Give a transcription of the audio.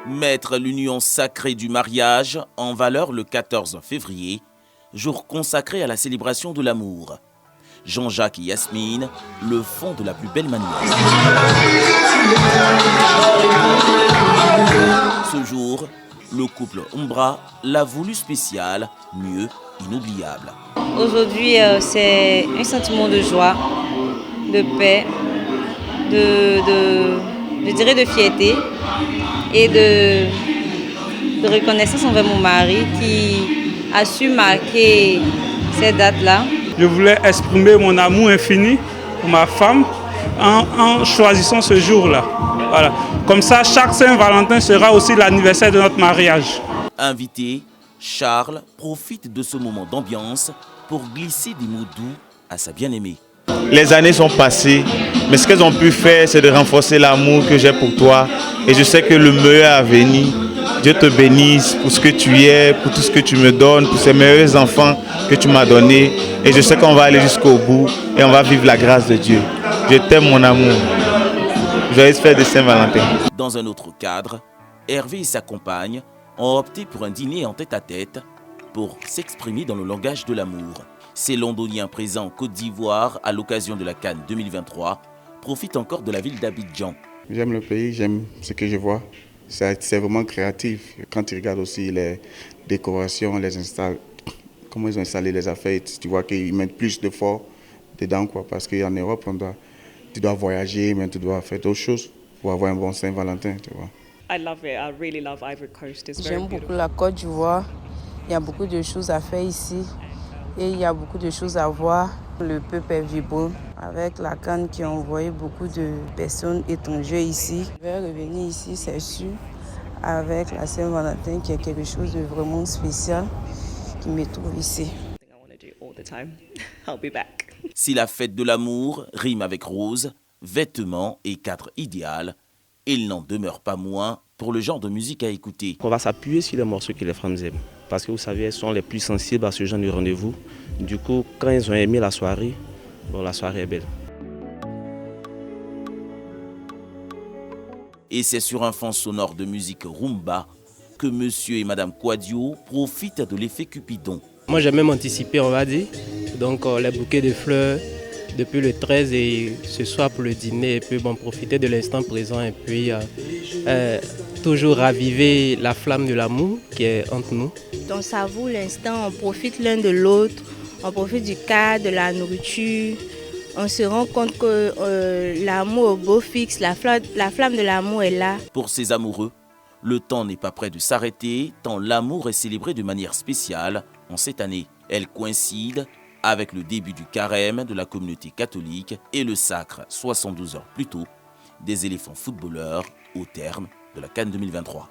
Mettre l'union sacrée du mariage en valeur le 14 février, jour consacré à la célébration de l'amour. Jean-Jacques et Yasmine le font de la plus belle manière. Ce jour, le couple Umbra l'a voulu spécial, mieux, inoubliable. Aujourd'hui, c'est un sentiment de joie, de paix, je dirais de fierté et de reconnaissance envers mon mari qui a su marquer ces dates-là. Je voulais exprimer mon amour infini pour ma femme en choisissant ce jour-là. Voilà. Comme ça, chaque Saint-Valentin sera aussi l'anniversaire de notre mariage. Invité, Charles profite de ce moment d'ambiance pour glisser des mots doux à sa bien-aimée. Les années sont passées, mais ce qu'elles ont pu faire, c'est de renforcer l'amour que j'ai pour toi. Et je sais que le meilleur à venir. Dieu te bénisse pour ce que tu es, pour tout ce que tu me donnes, pour ces merveilleux enfants que tu m'as donnés. Et je sais qu'on va aller jusqu'au bout et on va vivre la grâce de Dieu. Je t'aime mon amour. Joyeuse fête de Saint-Valentin. Dans un autre cadre, Hervé et sa compagne ont opté pour un dîner en tête-à-tête pour s'exprimer dans le langage de l'amour. Ces Londoniens présents en Côte d'Ivoire à l'occasion de la CAN 2023 profitent encore de la ville d'Abidjan. J'aime le pays, j'aime ce que je vois. C'est vraiment créatif. Quand tu regardes aussi les décorations, comment ils ont installé les affaires, tu vois qu'ils mettent plus d'efforts dedans, quoi. Parce qu'en Europe, tu dois voyager, mais tu dois faire d'autres choses pour avoir un bon Saint-Valentin, tu vois. J'aime beaucoup la Côte d'Ivoire. Il y a beaucoup de choses à faire ici et il y a beaucoup de choses à voir. Le peuple est vibrant. Avec la CAN qui a envoyé beaucoup de personnes étrangères ici. Je vais revenir ici, c'est sûr, avec la Saint-Valentin qui est quelque chose de vraiment spécial qui me trouve ici. Si la fête de l'amour rime avec rose, vêtements et cadre idéal, il n'en demeure pas moins pour le genre de musique à écouter. On va s'appuyer sur les morceaux que les femmes aiment. Parce que vous savez, elles sont les plus sensibles à ce genre de rendez-vous. Du coup, quand elles ont aimé la soirée, bon, la soirée est belle. Et c'est sur un fond sonore de musique rumba que monsieur et madame Quadio profitent de l'effet Cupidon. Moi j'ai même anticipé, on va dire, donc les bouquets de fleurs depuis le 13 et ce soir pour le dîner et puis bon, profiter de l'instant présent et puis toujours raviver la flamme de l'amour qui est entre nous. On savoure l'instant, on profite l'un de l'autre, on profite du cadre, de la nourriture. On se rend compte que l'amour au beau fixe, la flamme de l'amour est là. Pour ces amoureux, le temps n'est pas près de s'arrêter, tant l'amour est célébré de manière spéciale en cette année. Elle coïncide avec le début du carême de la communauté catholique et le sacre 72 heures plus tôt des éléphants footballeurs au terme de la CAN 2023.